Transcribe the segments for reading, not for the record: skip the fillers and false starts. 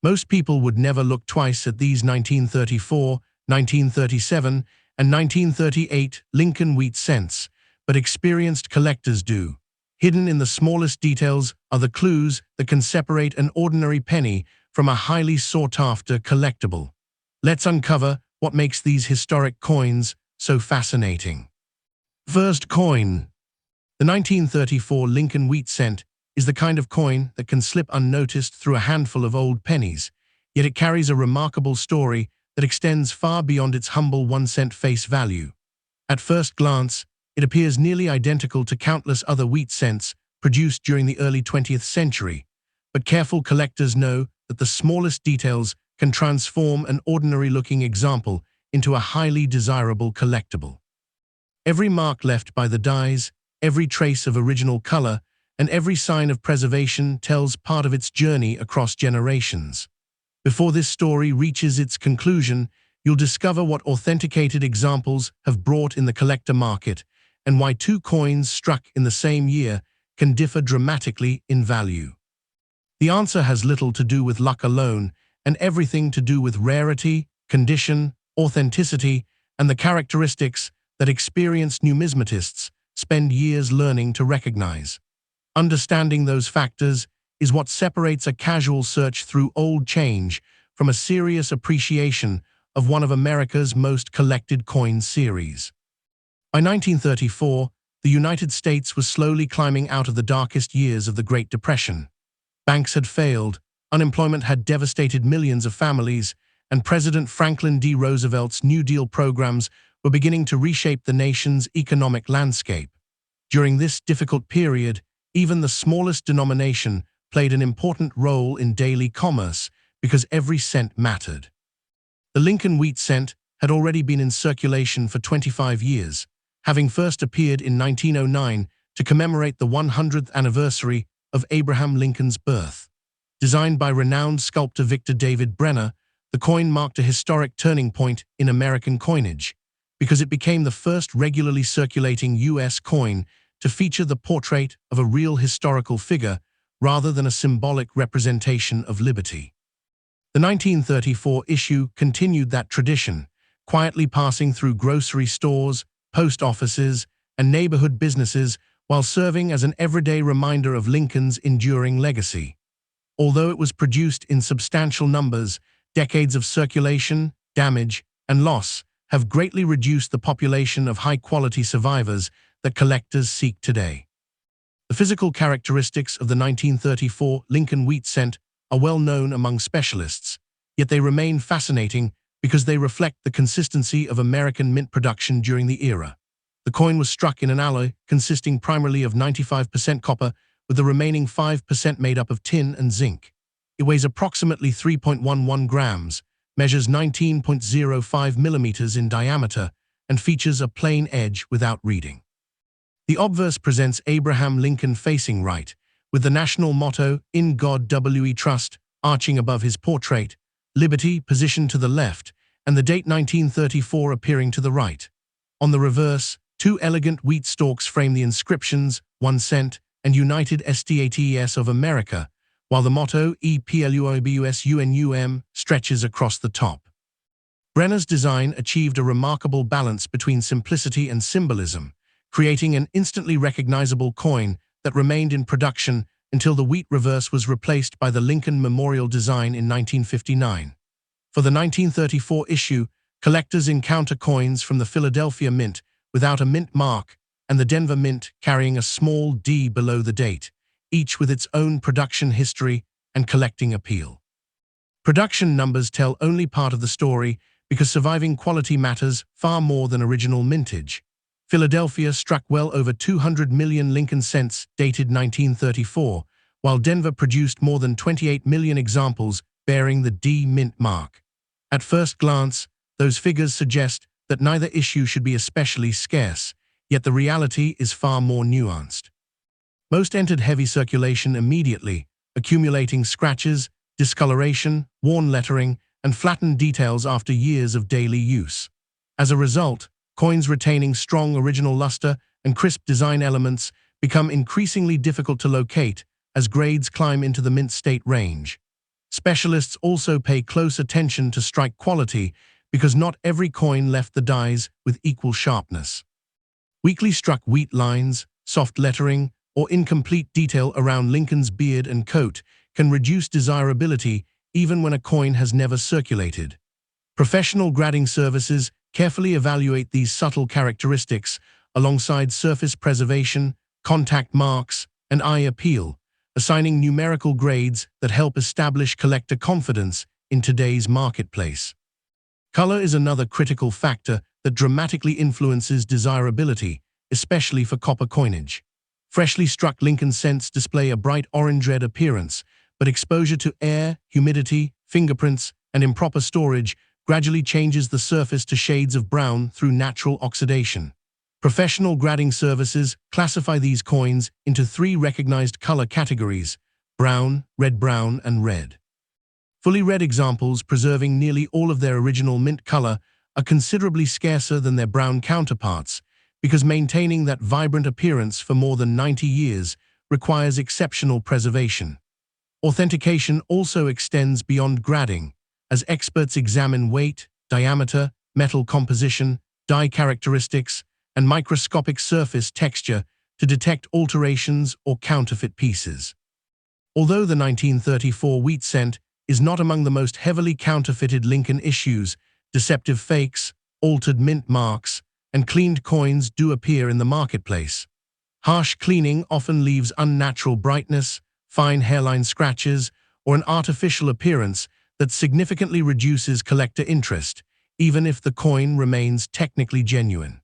Most people would never look twice at these 1934, 1937, and 1938 Lincoln Wheat cents, but experienced collectors do. Hidden in the smallest details are the clues that can separate an ordinary penny from a highly sought-after collectible. Let's uncover what makes these historic coins so fascinating. First coin. The 1934 Lincoln Wheat cent is the kind of coin that can slip unnoticed through a handful of old pennies, yet it carries a remarkable story that extends far beyond its humble 1-cent face value. At first glance, it appears nearly identical to countless other wheat cents produced during the early 20th century, but careful collectors know that the smallest details can transform an ordinary-looking example into a highly desirable collectible. Every mark left by the dies, every trace of original color, and every sign of preservation tells part of its journey across generations. Before this story reaches its conclusion, you'll discover what authenticated examples have brought in the collector market and why two coins struck in the same year can differ dramatically in value. The answer has little to do with luck alone and everything to do with rarity, condition, authenticity, and the characteristics that experienced numismatists spend years learning to recognize. Understanding those factors is what separates a casual search through old change from a serious appreciation of one of America's most collected coin series. By 1934, the United States was slowly climbing out of the darkest years of the Great Depression. Banks had failed, unemployment had devastated millions of families, and President Franklin D. Roosevelt's New Deal programs were beginning to reshape the nation's economic landscape. During this difficult period, even the smallest denomination played an important role in daily commerce because every cent mattered. The Lincoln Wheat cent had already been in circulation for 25 years, having first appeared in 1909 to commemorate the 100th anniversary of Abraham Lincoln's birth. Designed by renowned sculptor Victor David Brenner, the coin marked a historic turning point in American coinage, because it became the first regularly circulating U.S. coin to feature the portrait of a real historical figure rather than a symbolic representation of liberty. The 1934 issue continued that tradition, quietly passing through grocery stores, post offices, and neighborhood businesses while serving as an everyday reminder of Lincoln's enduring legacy. Although it was produced in substantial numbers, decades of circulation, damage, and loss have greatly reduced the population of high-quality survivors that collectors seek today. The physical characteristics of the 1934 Lincoln Wheat cent are well known among specialists, yet they remain fascinating because they reflect the consistency of American mint production during the era. The coin was struck in an alloy consisting primarily of 95% copper, with the remaining 5% made up of tin and zinc. It weighs approximately 3.11 grams, measures 19.05 millimeters in diameter, and features a plain edge without reading. The obverse presents Abraham Lincoln facing right, with the national motto, "In God We Trust," arching above his portrait, liberty positioned to the left, and the date 1934 appearing to the right. On the reverse, two elegant wheat stalks frame the inscriptions, 1 cent, and United States of America, while the motto, EPLUIBUSUNUM, stretches across the top. Brenner's design achieved a remarkable balance between simplicity and symbolism, creating an instantly recognizable coin that remained in production until the wheat reverse was replaced by the Lincoln Memorial design in 1959. For the 1934 issue, collectors encounter coins from the Philadelphia Mint without a mint mark and the Denver Mint carrying a small D below the date, each with its own production history and collecting appeal. Production numbers tell only part of the story because surviving quality matters far more than original mintage. Philadelphia struck well over 200 million Lincoln cents dated 1934, while Denver produced more than 28 million examples bearing the D mint mark. At first glance, those figures suggest that neither issue should be especially scarce, yet the reality is far more nuanced. Most entered heavy circulation immediately, accumulating scratches, discoloration, worn lettering, and flattened details after years of daily use. As a result, coins retaining strong original luster and crisp design elements become increasingly difficult to locate as grades climb into the mint state range. Specialists also pay close attention to strike quality because not every coin left the dies with equal sharpness. Weakly struck wheat lines, soft lettering, or incomplete detail around Lincoln's beard and coat can reduce desirability even when a coin has never circulated. Professional grading services carefully evaluate these subtle characteristics alongside surface preservation, contact marks, and eye appeal, assigning numerical grades that help establish collector confidence in today's marketplace. Color is another critical factor that dramatically influences desirability, especially for copper coinage. Freshly struck Lincoln cents display a bright orange-red appearance, but exposure to air, humidity, fingerprints, and improper storage gradually changes the surface to shades of brown through natural oxidation. Professional grading services classify these coins into three recognized color categories: brown, red-brown, and red. Fully red examples preserving nearly all of their original mint color are considerably scarcer than their brown counterparts because maintaining that vibrant appearance for more than 90 years requires exceptional preservation. Authentication also extends beyond grading, as experts examine weight, diameter, metal composition, die characteristics, and microscopic surface texture to detect alterations or counterfeit pieces. Although the 1934 wheat cent is not among the most heavily counterfeited Lincoln issues, deceptive fakes, altered mint marks, and cleaned coins do appear in the marketplace. Harsh cleaning often leaves unnatural brightness, fine hairline scratches, or an artificial appearance that significantly reduces collector interest, even if the coin remains technically genuine.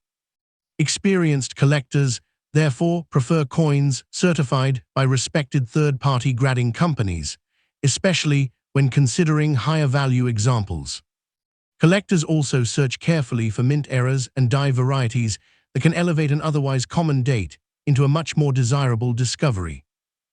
Experienced collectors, therefore, prefer coins certified by respected third-party grading companies, especially when considering higher-value examples. Collectors also search carefully for mint errors and die varieties that can elevate an otherwise common date into a much more desirable discovery.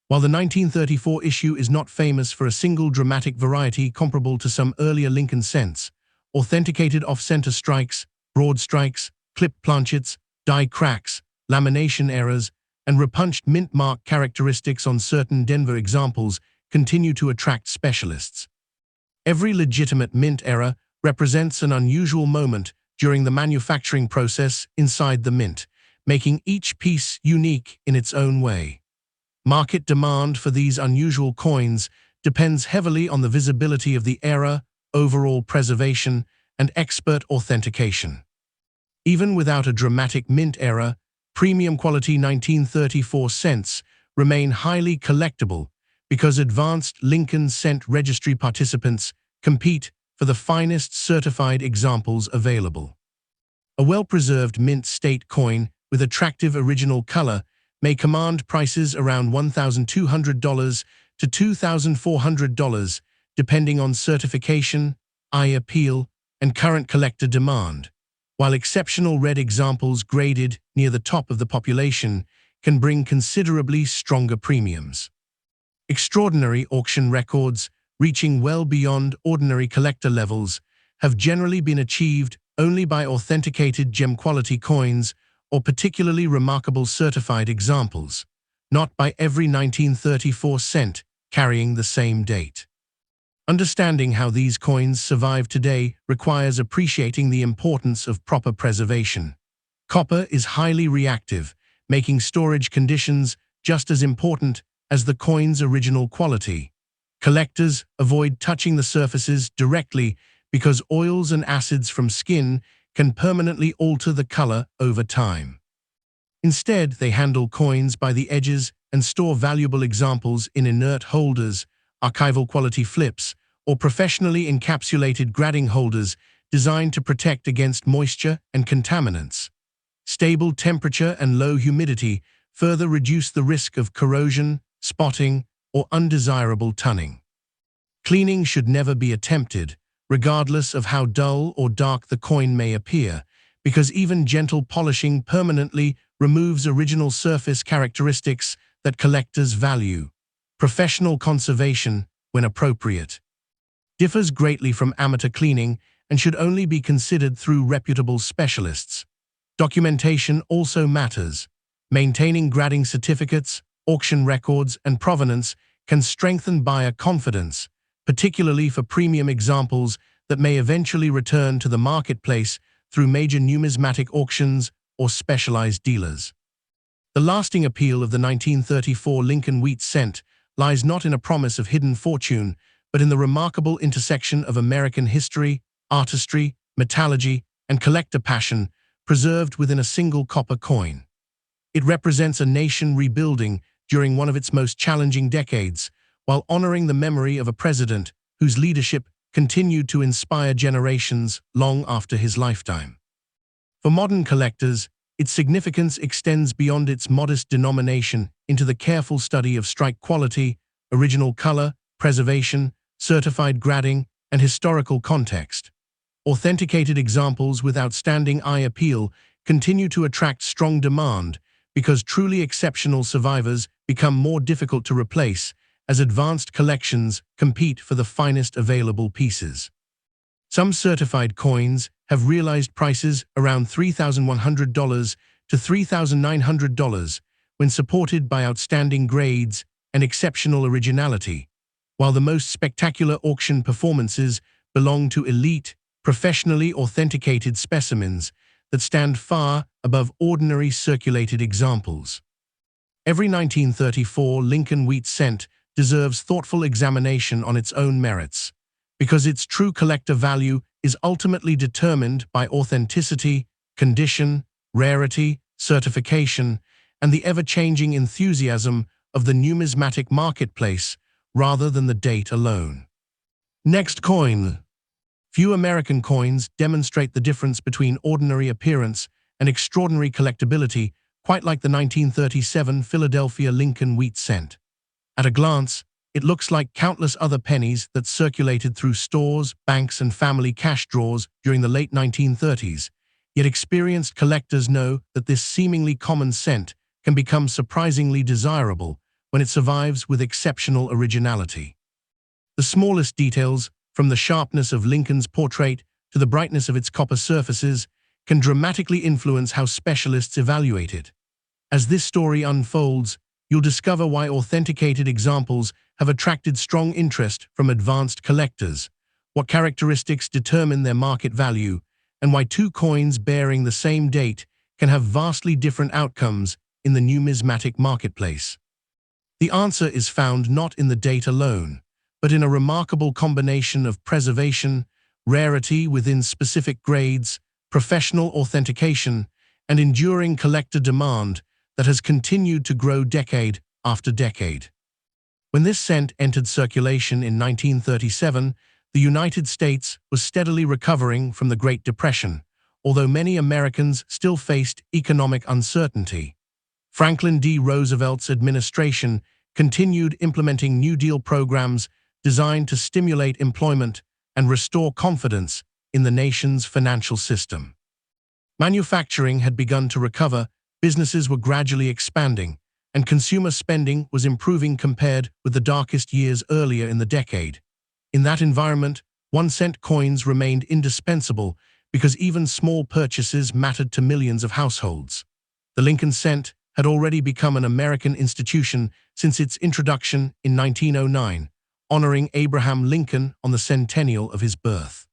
While the 1934 issue is not famous for a single dramatic variety comparable to some earlier Lincoln cents, authenticated off-center strikes, broad strikes, clipped planchets, die cracks, lamination errors, and repunched mint mark characteristics on certain Denver examples continue to attract specialists. Every legitimate mint error represents an unusual moment during the manufacturing process inside the mint, making each piece unique in its own way. Market demand for these unusual coins depends heavily on the visibility of the error, overall preservation, and expert authentication. Even without a dramatic mint error, premium quality 1934 cents remain highly collectible because advanced Lincoln cent registry participants compete for the finest certified examples available. A well-preserved mint state coin with attractive original color may command prices around $1,200 to $2,400, depending on certification, eye appeal, and current collector demand, while exceptional red examples graded near the top of the population can bring considerably stronger premiums. Extraordinary auction records, reaching well beyond ordinary collector levels, have generally been achieved only by authenticated gem-quality coins or particularly remarkable certified examples, not by every 1934 cent carrying the same date. Understanding how these coins survive today requires appreciating the importance of proper preservation. Copper is highly reactive, making storage conditions just as important as the coin's original quality. Collectors avoid touching the surfaces directly because oils and acids from skin can permanently alter the color over time. Instead, they handle coins by the edges and store valuable examples in inert holders, archival quality flips, or professionally encapsulated grading holders designed to protect against moisture and contaminants. Stable temperature and low humidity further reduce the risk of corrosion, spotting, or undesirable tunning. Cleaning should never be attempted, regardless of how dull or dark the coin may appear, because even gentle polishing permanently removes original surface characteristics that collectors value. Professional conservation, when appropriate, differs greatly from amateur cleaning and should only be considered through reputable specialists. Documentation also matters. Maintaining grading certificates, auction records, and provenance can strengthen buyer confidence, particularly for premium examples that may eventually return to the marketplace through major numismatic auctions or specialized dealers. The lasting appeal of the 1934 Lincoln Wheat cent lies not in a promise of hidden fortune, but in the remarkable intersection of American history, artistry, metallurgy, and collector passion preserved within a single copper coin. It represents a nation rebuilding during one of its most challenging decades, while honoring the memory of a president whose leadership continued to inspire generations long after his lifetime. For modern collectors, its significance extends beyond its modest denomination into the careful study of strike quality, original color, preservation, certified grading, and historical context. Authenticated examples with outstanding eye appeal continue to attract strong demand because truly exceptional survivors become more difficult to replace as advanced collections compete for the finest available pieces. Some certified coins have realized prices around $3,100 to $3,900 when supported by outstanding grades and exceptional originality, while the most spectacular auction performances belong to elite, professionally authenticated specimens that stand far above ordinary circulated examples. Every 1934 Lincoln Wheat cent deserves thoughtful examination on its own merits, because its true collector value is ultimately determined by authenticity, condition, rarity, certification, and the ever-changing enthusiasm of the numismatic marketplace rather than the date alone. Next coin. Few American coins demonstrate the difference between ordinary appearance and extraordinary collectability, quite like the 1937 Philadelphia Lincoln Wheat cent. At a glance, it looks like countless other pennies that circulated through stores, banks, and family cash drawers during the late 1930s, yet experienced collectors know that this seemingly common cent can become surprisingly desirable when it survives with exceptional originality. The smallest details, from the sharpness of Lincoln's portrait to the brightness of its copper surfaces, can dramatically influence how specialists evaluate it. As this story unfolds, you'll discover why authenticated examples have attracted strong interest from advanced collectors, what characteristics determine their market value, and why two coins bearing the same date can have vastly different outcomes in the numismatic marketplace. The answer is found not in the date alone, but in a remarkable combination of preservation, rarity within specific grades, professional authentication, and enduring collector demand that has continued to grow decade after decade. When this cent entered circulation in 1937, the United States was steadily recovering from the Great Depression, although many Americans still faced economic uncertainty. Franklin D. Roosevelt's administration continued implementing New Deal programs designed to stimulate employment and restore confidence in the nation's financial system. Manufacturing had begun to recover, businesses were gradually expanding, and consumer spending was improving compared with the darkest years earlier in the decade. In that environment, 1-cent coins remained indispensable because even small purchases mattered to millions of households. The Lincoln cent had already become an American institution since its introduction in 1909, honoring Abraham Lincoln on the centennial of his birth.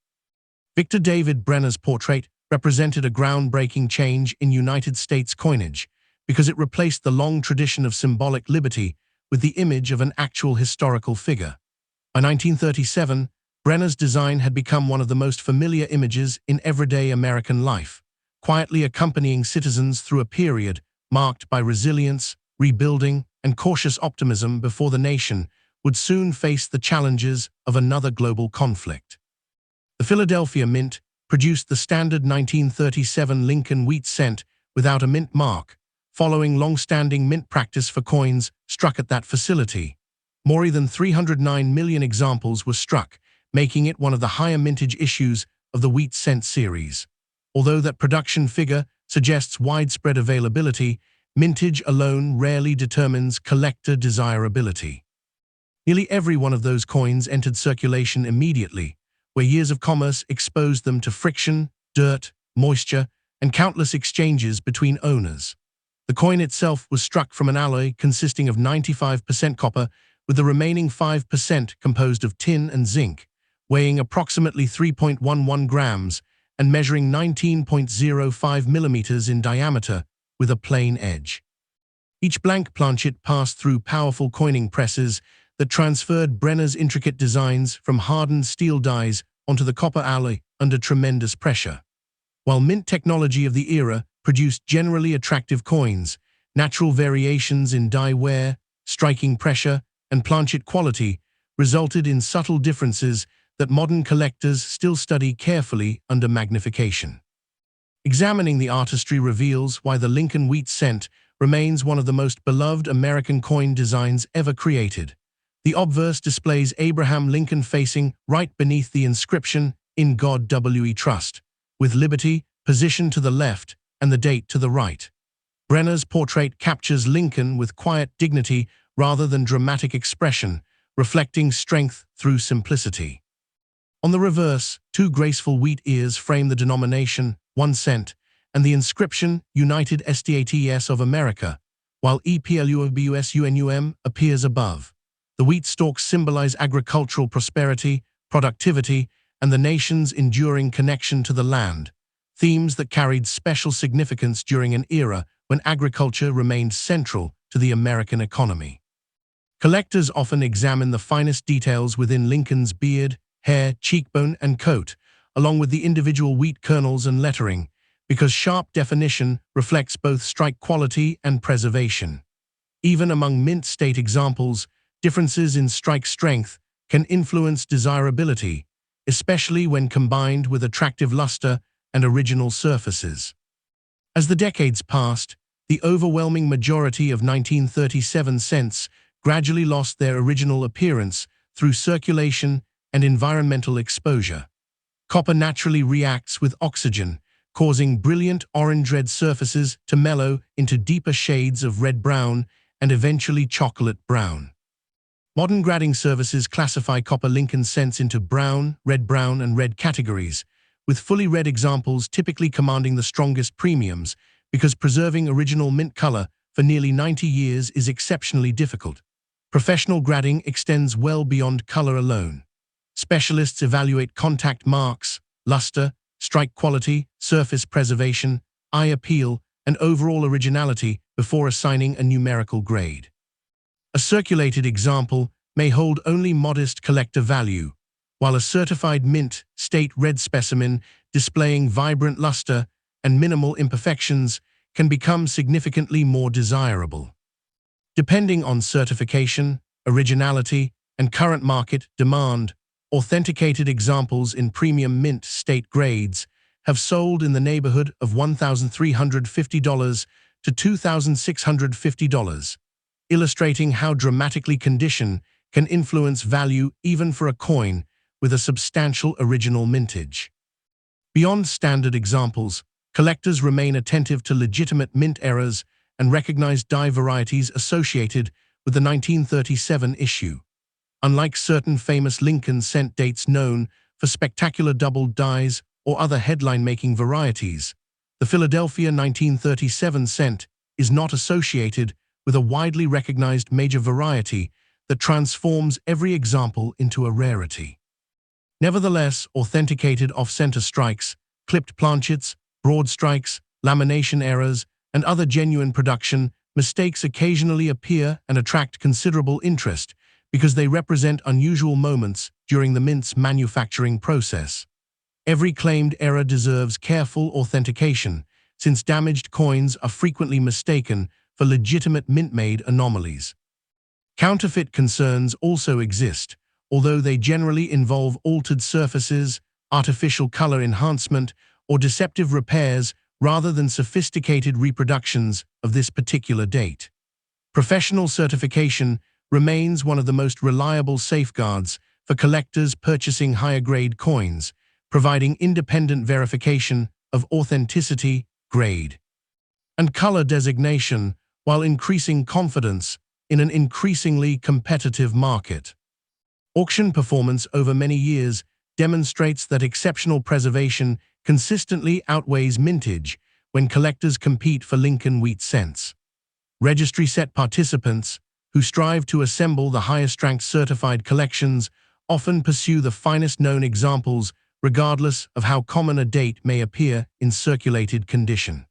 Victor David Brenner's portrait represented a groundbreaking change in United States coinage because it replaced the long tradition of symbolic liberty with the image of an actual historical figure. By 1937, Brenner's design had become one of the most familiar images in everyday American life, quietly accompanying citizens through a period marked by resilience, rebuilding, and cautious optimism before the nation would soon face the challenges of another global conflict. The Philadelphia Mint produced the standard 1937 Lincoln Wheat cent without a mint mark, following long-standing mint practice for coins struck at that facility. More than 309 million examples were struck, making it one of the higher mintage issues of the Wheat cent series. Although that production figure suggests widespread availability, mintage alone rarely determines collector desirability. Nearly every one of those coins entered circulation immediately, where years of commerce exposed them to friction, dirt, moisture, and countless exchanges between owners. The coin itself was struck from an alloy consisting of 95% copper with the remaining 5% composed of tin and zinc, weighing approximately 3.11 grams and measuring 19.05 millimeters in diameter with a plain edge. Each blank planchet passed through powerful coining presses that transferred Brenner's intricate designs from hardened steel dies onto the copper alloy under tremendous pressure. While mint technology of the era produced generally attractive coins, natural variations in die wear, striking pressure, and planchet quality resulted in subtle differences that modern collectors still study carefully under magnification. Examining the artistry reveals why the Lincoln Wheat cent remains one of the most beloved American coin designs ever created. The obverse displays Abraham Lincoln facing right beneath the inscription, "In God We Trust," with liberty positioned to the left and the date to the right. Brenner's portrait captures Lincoln with quiet dignity rather than dramatic expression, reflecting strength through simplicity. On the reverse, two graceful wheat ears frame the denomination, 1 cent, and the inscription, United States of America, while EPLUBUSUNUM appears above. The wheat stalks symbolize agricultural prosperity, productivity, and the nation's enduring connection to the land, themes that carried special significance during an era when agriculture remained central to the American economy. Collectors often examine the finest details within Lincoln's beard, hair, cheekbone, and coat, along with the individual wheat kernels and lettering, because sharp definition reflects both strike quality and preservation. Even among mint state examples, differences in strike strength can influence desirability, especially when combined with attractive luster and original surfaces. As the decades passed, the overwhelming majority of 1937 cents gradually lost their original appearance through circulation and environmental exposure. Copper naturally reacts with oxygen, causing brilliant orange-red surfaces to mellow into deeper shades of red-brown and eventually chocolate-brown. Modern grading services classify copper Lincoln cents into brown, and red categories, with fully red examples typically commanding the strongest premiums because preserving original mint color for nearly 90 years is exceptionally difficult. Professional grading extends well beyond color alone. Specialists evaluate contact marks, luster, strike quality, surface preservation, eye appeal, and overall originality before assigning a numerical grade. A circulated example may hold only modest collector value, while a certified mint state red specimen displaying vibrant luster and minimal imperfections can become significantly more desirable. Depending on certification, originality, and current market demand, authenticated examples in premium mint state grades have sold in the neighborhood of $1,350 to $2,650, illustrating how dramatically condition can influence value even for a coin with a substantial original mintage. Beyond standard examples, collectors remain attentive to legitimate mint errors and recognize die varieties associated with the 1937 issue. Unlike certain famous Lincoln cent dates known for spectacular doubled dies or other headline-making varieties, the Philadelphia 1937 cent is not associated with a widely recognized major variety that transforms every example into a rarity. Nevertheless, authenticated off-center strikes, clipped planchets, broad strikes, lamination errors, and other genuine production mistakes occasionally appear and attract considerable interest because they represent unusual moments during the mint's manufacturing process. Every claimed error deserves careful authentication, since damaged coins are frequently mistaken for legitimate mint-made anomalies. Counterfeit concerns also exist, although they generally involve altered surfaces, artificial color enhancement, or deceptive repairs rather than sophisticated reproductions of this particular date. Professional certification remains one of the most reliable safeguards for collectors purchasing higher-grade coins, providing independent verification of authenticity, grade, and color designation while increasing confidence in an increasingly competitive market. Auction performance over many years demonstrates that exceptional preservation consistently outweighs mintage when collectors compete for Lincoln Wheat cents. Registry set participants, who strive to assemble the highest-ranked certified collections, often pursue the finest-known examples regardless of how common a date may appear in circulated condition.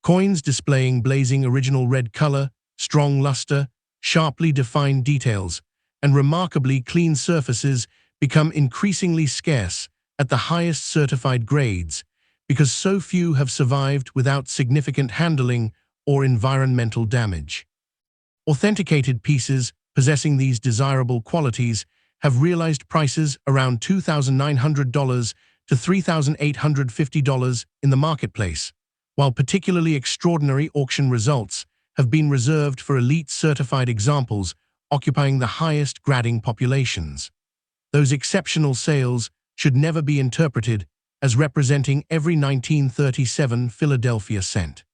Coins displaying blazing original red color, strong luster, sharply defined details, and remarkably clean surfaces become increasingly scarce at the highest certified grades because so few have survived without significant handling or environmental damage. Authenticated pieces possessing these desirable qualities have realized prices around $2,900 to $3,850 in the marketplace, while particularly extraordinary auction results have been reserved for elite certified examples occupying the highest grading populations. Those exceptional sales should never be interpreted as representing every 1937 Philadelphia cent.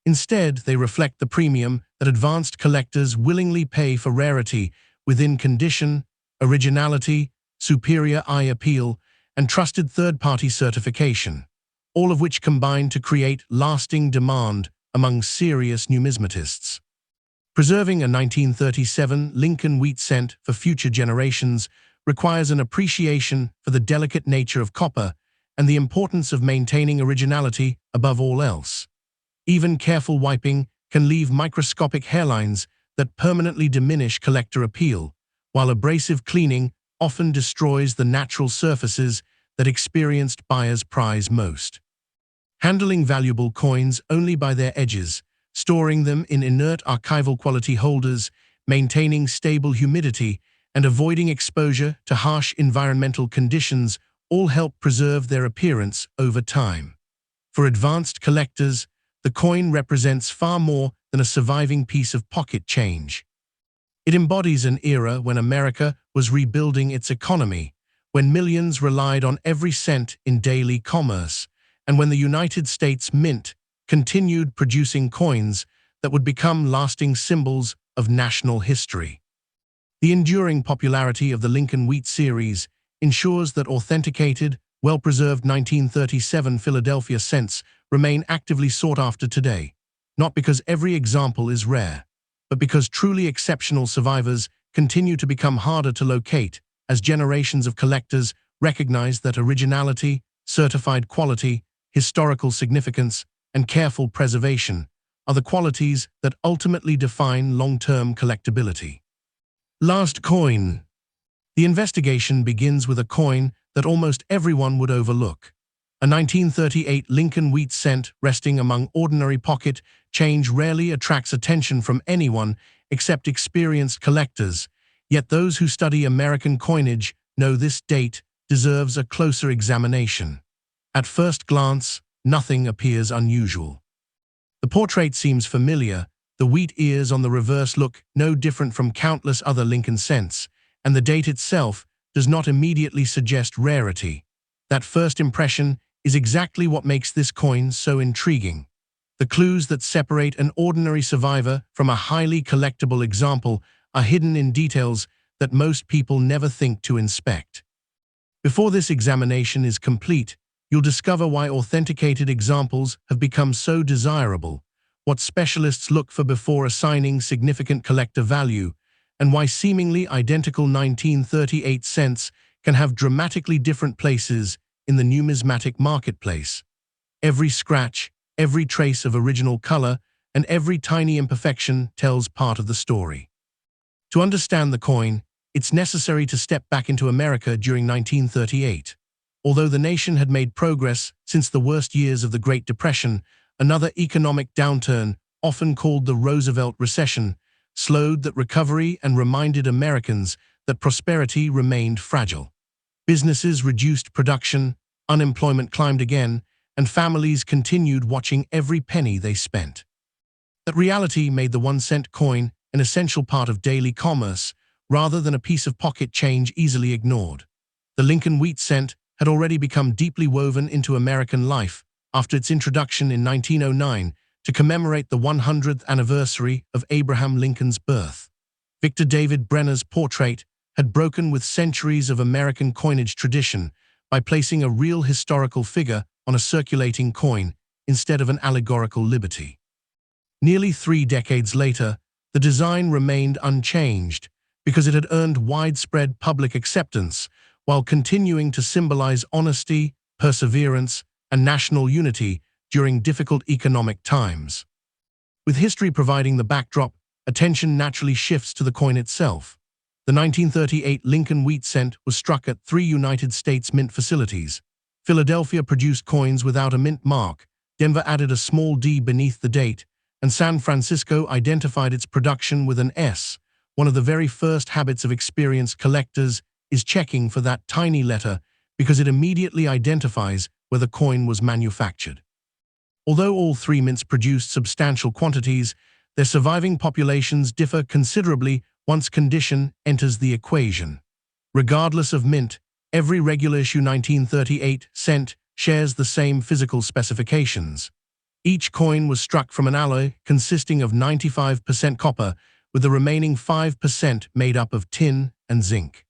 Instead, they reflect the premium that advanced collectors willingly pay for rarity within condition, originality, superior eye appeal, and trusted third-party certification, all of which combine to create lasting demand among serious numismatists. Preserving a 1937 Lincoln Wheat cent for future generations requires an appreciation for the delicate nature of copper and the importance of maintaining originality above all else. Even careful wiping can leave microscopic hairlines that permanently diminish collector appeal, while abrasive cleaning often destroys the natural surfaces that experienced buyers prize most. Handling valuable coins only by their edges, storing them in inert archival quality holders, maintaining stable humidity, and avoiding exposure to harsh environmental conditions all help preserve their appearance over time. For advanced collectors, the coin represents far more than a surviving piece of pocket change. It embodies an era when America was rebuilding its economy, when millions relied on every cent in daily commerce, and when the United States Mint continued producing coins that would become lasting symbols of national history. The enduring popularity of the Lincoln Wheat series ensures that authenticated, well-preserved 1937 Philadelphia cents remain actively sought after today, not because every example is rare, but because truly exceptional survivors continue to become harder to locate as generations of collectors recognize that originality, certified quality, historical significance, and careful preservation are the qualities that ultimately define long-term collectability. Last coin. The investigation begins with a coin that almost everyone would overlook. A 1938 Lincoln Wheat cent resting among ordinary pocket change rarely attracts attention from anyone except experienced collectors, yet those who study American coinage know this date deserves a closer examination. At first glance, nothing appears unusual. The portrait seems familiar, the wheat ears on the reverse look no different from countless other Lincoln cents, and the date itself does not immediately suggest rarity. That first impression is exactly what makes this coin so intriguing. The clues that separate an ordinary survivor from a highly collectible example are hidden in details that most people never think to inspect. Before this examination is complete, you'll discover why authenticated examples have become so desirable, what specialists look for before assigning significant collector value, and why seemingly identical 1938 cents can have dramatically different places in the numismatic marketplace. Every scratch, every trace of original color, and every tiny imperfection tells part of the story. To understand the coin, it's necessary to step back into America during 1938. Although the nation had made progress since the worst years of the Great Depression, another economic downturn, often called the Roosevelt Recession, slowed that recovery and reminded Americans that prosperity remained fragile. Businesses reduced production, unemployment climbed again, and families continued watching every penny they spent. That reality made the 1-cent coin an essential part of daily commerce, rather than a piece of pocket change easily ignored. The Lincoln Wheat cent had already become deeply woven into American life after its introduction in 1909 to commemorate the 100th anniversary of Abraham Lincoln's birth. Victor David Brenner's portrait had broken with centuries of American coinage tradition by placing a real historical figure on a circulating coin instead of an allegorical liberty. Nearly 3 decades later, The design remained unchanged because it had earned widespread public acceptance while continuing to symbolize honesty, perseverance, and national unity during difficult economic times. With history providing the backdrop, attention naturally shifts to the coin itself. The 1938 Lincoln Wheat Cent was struck at 3 United States mint facilities. Philadelphia produced coins without a mint mark, Denver added a small D beneath the date, and San Francisco identified its production with an S. One of the very first habits of experienced collectors is checking for that tiny letter because it immediately identifies where the coin was manufactured. Although all 3 mints produced substantial quantities, their surviving populations differ considerably once condition enters the equation. Regardless of mint, every regular issue 1938 cent shares the same physical specifications. Each coin was struck from an alloy consisting of 95% copper, with the remaining 5% made up of tin and zinc.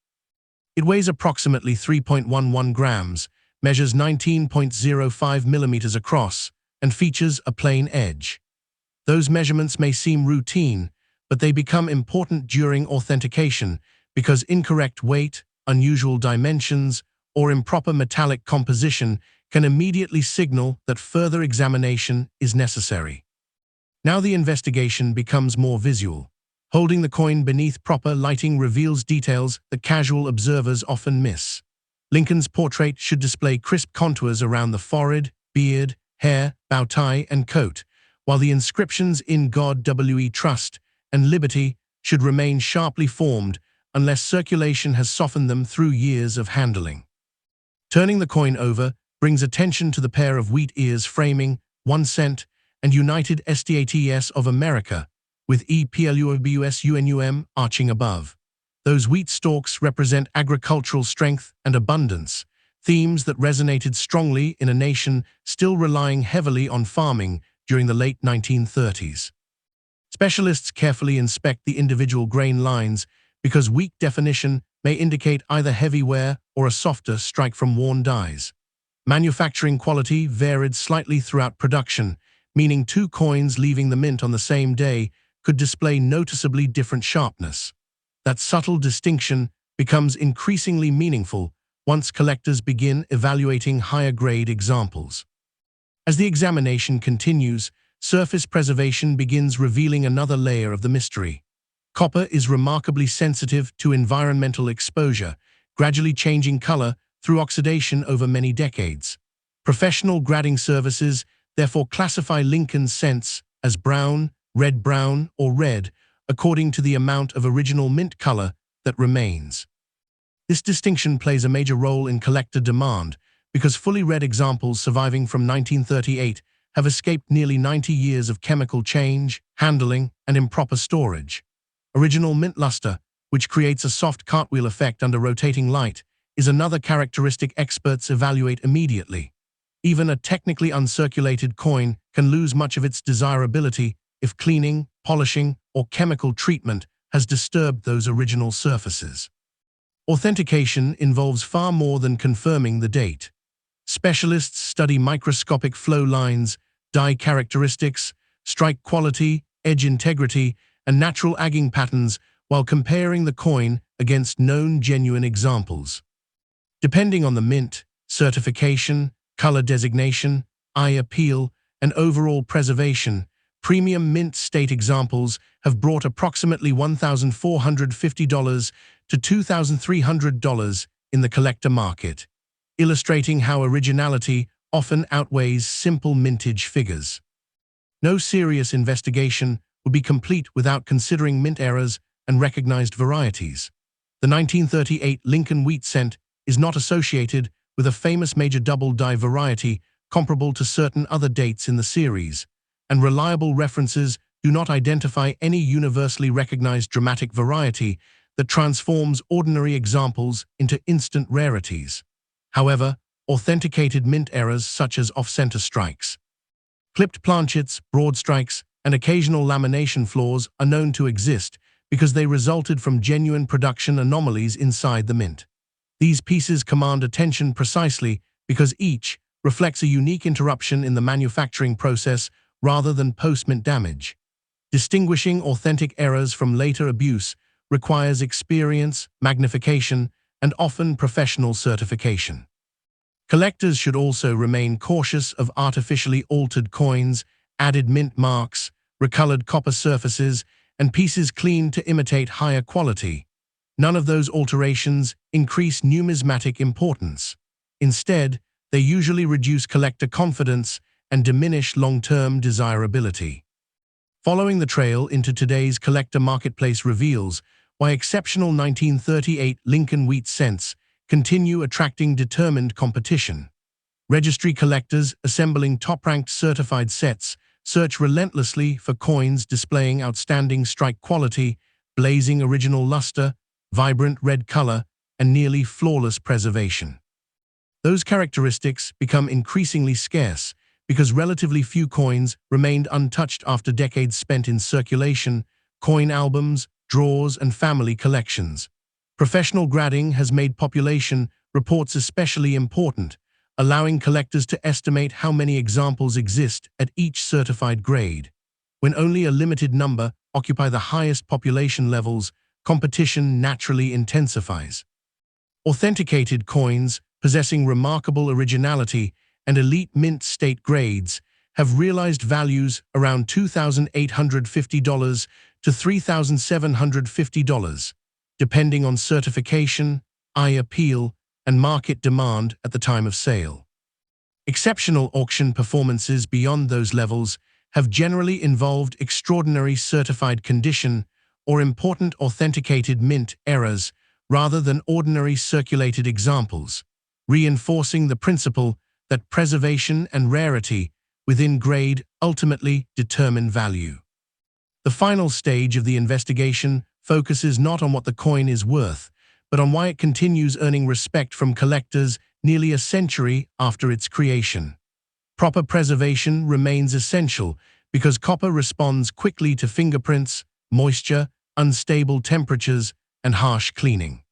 It weighs approximately 3.11 grams, measures 19.05 millimeters across, and features a plain edge. Those measurements may seem routine, but they become important during authentication because incorrect weight, unusual dimensions, or improper metallic composition can immediately signal that further examination is necessary. Now the investigation becomes more visual. Holding the coin beneath proper lighting reveals details that casual observers often miss. Lincoln's portrait should display crisp contours around the forehead, beard, hair, bow tie, and coat, while the inscriptions "In God We Trust" and "Liberty" should remain sharply formed unless circulation has softened them through years of handling. Turning the coin over brings attention to the pair of wheat ears framing 1 cent and United States of America, with EPLUBUSUNUM arching above. Those wheat stalks represent agricultural strength and abundance, themes that resonated strongly in a nation still relying heavily on farming during the late 1930s. Specialists carefully inspect the individual grain lines because weak definition may indicate either heavy wear or a softer strike from worn dies. Manufacturing quality varied slightly throughout production, meaning 2 coins leaving the mint on the same day could display noticeably different sharpness. That subtle distinction becomes increasingly meaningful once collectors begin evaluating higher-grade examples. As the examination continues, surface preservation begins revealing another layer of the mystery. Copper is remarkably sensitive to environmental exposure, gradually changing color through oxidation over many decades. Professional grading services therefore classify Lincoln cents as brown, red-brown, or red, according to the amount of original mint color that remains. This distinction plays a major role in collector demand because fully red examples surviving from 1938 have escaped nearly 90 years of chemical change, handling, and improper storage. Original mint luster, which creates a soft cartwheel effect under rotating light, is another characteristic experts evaluate immediately. Even a technically uncirculated coin can lose much of its desirability if cleaning, polishing, or chemical treatment has disturbed those original surfaces. Authentication involves far more than confirming the date. Specialists study microscopic flow lines, die characteristics, strike quality, edge integrity, and natural agging patterns while comparing the coin against known genuine examples. Depending on the mint, certification, color designation, eye appeal, and overall preservation, premium mint state examples have brought approximately $1,450 to $2,300 in the collector market, illustrating how originality often outweighs simple mintage figures. No serious investigation would be complete without considering mint errors and recognized varieties. The 1938 Lincoln Wheat Cent is not associated with a famous major double-die variety comparable to certain other dates in the series, and reliable references do not identify any universally recognized dramatic variety that transforms ordinary examples into instant rarities. However, authenticated mint errors such as off-center strikes, clipped planchets, broad strikes, and occasional lamination flaws are known to exist because they resulted from genuine production anomalies inside the mint. These pieces command attention precisely because each reflects a unique interruption in the manufacturing process rather than post-mint damage. Distinguishing authentic errors from later abuse requires experience, magnification, and often professional certification. Collectors should also remain cautious of artificially altered coins, added mint marks, recolored copper surfaces, and pieces cleaned to imitate higher quality. None of those alterations increase numismatic importance. Instead, they usually reduce collector confidence and diminish long-term desirability. Following the trail into today's collector marketplace reveals why exceptional 1938 Lincoln Wheat cents continue attracting determined competition. Registry collectors assembling top-ranked certified sets search relentlessly for coins displaying outstanding strike quality, blazing original luster, vibrant red color, and nearly flawless preservation. Those characteristics become increasingly scarce because relatively few coins remained untouched after decades spent in circulation, coin albums, drawers, and family collections. Professional grading has made population reports especially important, allowing collectors to estimate how many examples exist at each certified grade. When only a limited number occupy the highest population levels, competition naturally intensifies. Authenticated coins, possessing remarkable originality and elite mint state grades, have realized values around $2,850 to $3,750. Depending on certification, eye appeal, and market demand at the time of sale. Exceptional auction performances beyond those levels have generally involved extraordinary certified condition or important authenticated mint errors rather than ordinary circulated examples, reinforcing the principle that preservation and rarity within grade ultimately determine value. The final stage of the investigation focuses not on what the coin is worth, but on why it continues earning respect from collectors nearly a century after its creation. Proper preservation remains essential because copper responds quickly to fingerprints, moisture, unstable temperatures, and harsh cleaning.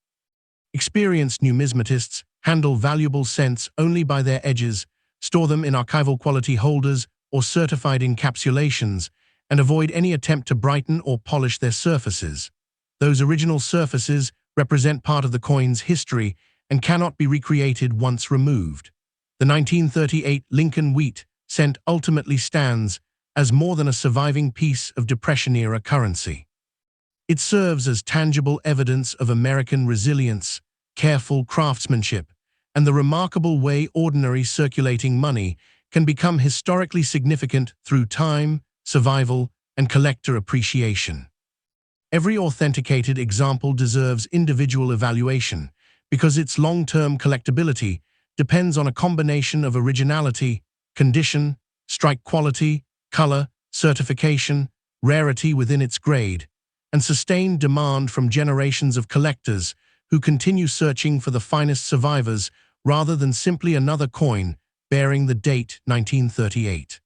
Experienced numismatists handle valuable cents only by their edges, store them in archival quality holders or certified encapsulations, and avoid any attempt to brighten or polish their surfaces. Those original surfaces represent part of the coin's history and cannot be recreated once removed. The 1938 Lincoln Wheat cent ultimately stands as more than a surviving piece of Depression-era currency. It serves as tangible evidence of American resilience, careful craftsmanship, and the remarkable way ordinary circulating money can become historically significant through time, survival, and collector appreciation. Every authenticated example deserves individual evaluation because its long-term collectability depends on a combination of originality, condition, strike quality, color, certification, rarity within its grade, and sustained demand from generations of collectors who continue searching for the finest survivors rather than simply another coin bearing the date 1938.